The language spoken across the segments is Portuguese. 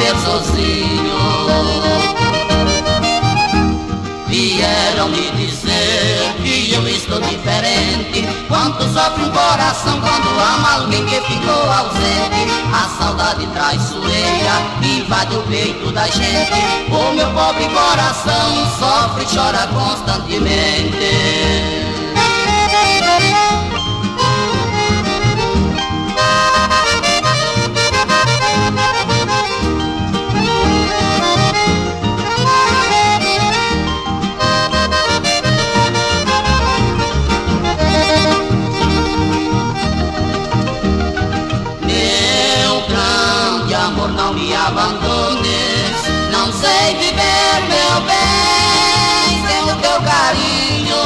viver sozinho. Vieram me dizer que eu estou diferente, quanto sofre um coração quando ama alguém que ficou ausente. A saudade traiçoeira invade o peito da gente, o meu pobre coração sofre e chora constantemente. Não me abandones, não sei viver, meu bem, sem o teu carinho.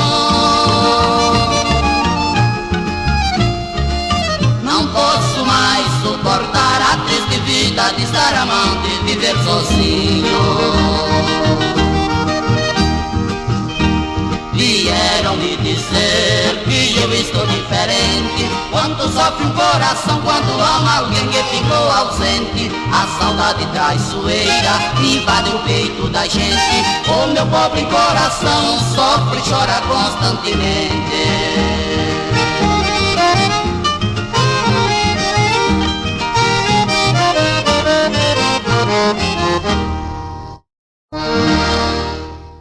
Não posso mais suportar a triste vida de estar amando e viver sozinho. Vieram me dizer que eu estou diferente, quanto sofre um coração quando ama alguém que ficou ausente. A saudade traiçoeira invade o peito da gente, o meu pobre coração sofre e chora constantemente.